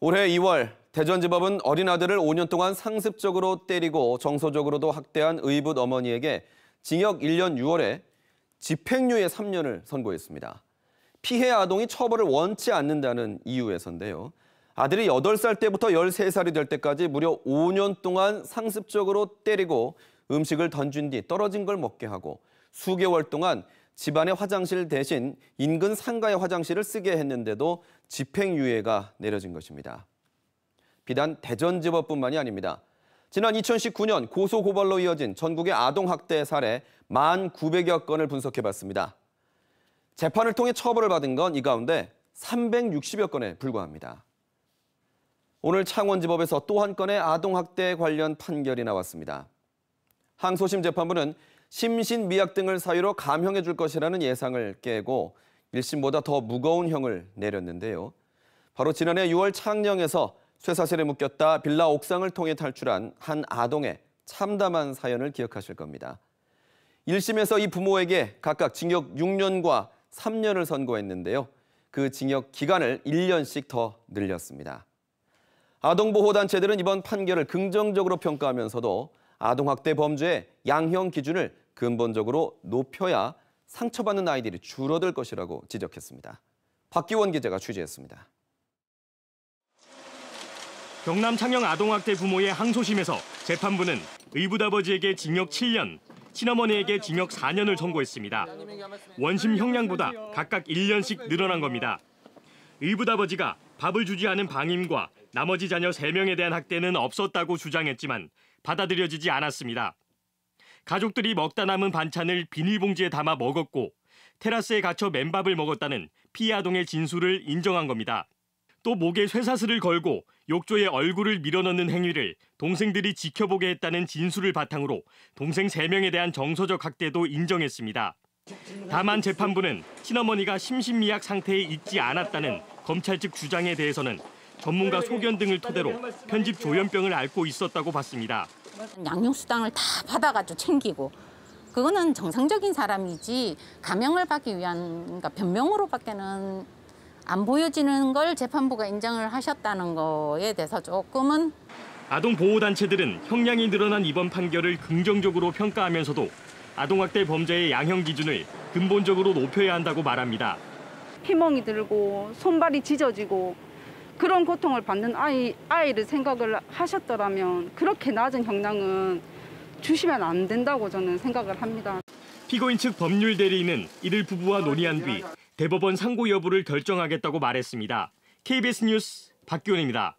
올해 2월 대전지법은 어린 아들을 5년 동안 상습적으로 때리고 정서적으로도 학대한 의붓 어머니에게 징역 1년 6월에 집행유예 3년을 선고했습니다. 피해 아동이 처벌을 원치 않는다는 이유에서인데요. 아들이 8살 때부터 13살이 될 때까지 무려 5년 동안 상습적으로 때리고 음식을 던진 뒤 떨어진 걸 먹게 하고 수개월 동안 집안의 화장실 대신 인근 상가의 화장실을 쓰게 했는데도 집행유예가 내려진 것입니다. 비단 대전지법뿐만이 아닙니다. 지난 2019년 고소고발로 이어진 전국의 아동학대 사례 1,900여 건을 분석해봤습니다. 재판을 통해 처벌을 받은 건 이 가운데 360여 건에 불과합니다. 오늘 창원지법에서 또 한 건의 아동학대 관련 판결이 나왔습니다. 항소심 재판부는 심신미약 등을 사유로 감형해 줄 것이라는 예상을 깨고 1심보다 더 무거운 형을 내렸는데요. 바로 지난해 6월 창녕에서 쇠사슬에 묶였다 빌라 옥상을 통해 탈출한 한 아동의 참담한 사연을 기억하실 겁니다. 1심에서 이 부모에게 각각 징역 6년과 3년을 선고했는데요. 그 징역 기간을 1년씩 더 늘렸습니다. 아동보호단체들은 이번 판결을 긍정적으로 평가하면서도 아동학대 범죄의 양형 기준을 근본적으로 높여야 상처받는 아이들이 줄어들 것이라고 지적했습니다. 박기원 기자가 취재했습니다. 경남 창녕 아동학대 부모의 항소심에서 재판부는 의붓 아버지에게 징역 7년, 친어머니에게 징역 4년을 선고했습니다. 원심 형량보다 각각 1년씩 늘어난 겁니다. 의붓 아버지가 밥을 주지 않은 방임과 나머지 자녀 3명에 대한 학대는 없었다고 주장했지만 받아들여지지 않았습니다. 가족들이 먹다 남은 반찬을 비닐봉지에 담아 먹었고 테라스에 갇혀 맨밥을 먹었다는 피해 아동의 진술을 인정한 겁니다. 또 목에 쇠사슬을 걸고 욕조에 얼굴을 밀어넣는 행위를 동생들이 지켜보게 했다는 진술을 바탕으로 동생 3명에 대한 정서적 학대도 인정했습니다. 다만 재판부는 친어머니가 심신미약 상태에 있지 않았다는 검찰 측 주장에 대해서는 전문가 소견 등을 토대로 편집 조현병을 앓고 있었다고 봤습니다. 양육수당을 다 받아가지고 챙기고 그거는 정상적인 사람이지 감형을 받기 위한 그러니까 변명으로밖에는 안 보여지는 걸 재판부가 인정을 하셨다는 거에 대해서 조금은 아동보호단체들은 형량이 늘어난 이번 판결을 긍정적으로 평가하면서도 아동학대 범죄의 양형 기준을 근본적으로 높여야 한다고 말합니다. 피멍이 들고 손발이 찢어지고 그런 고통을 받는 아이를 생각을 하셨더라면 그렇게 낮은 형량은 주시면 안 된다고 저는 생각을 합니다. 피고인 측 법률 대리인은 이들 부부와 논의한 뒤 대법원 상고 여부를 결정하겠다고 말했습니다. KBS 뉴스 박기원입니다.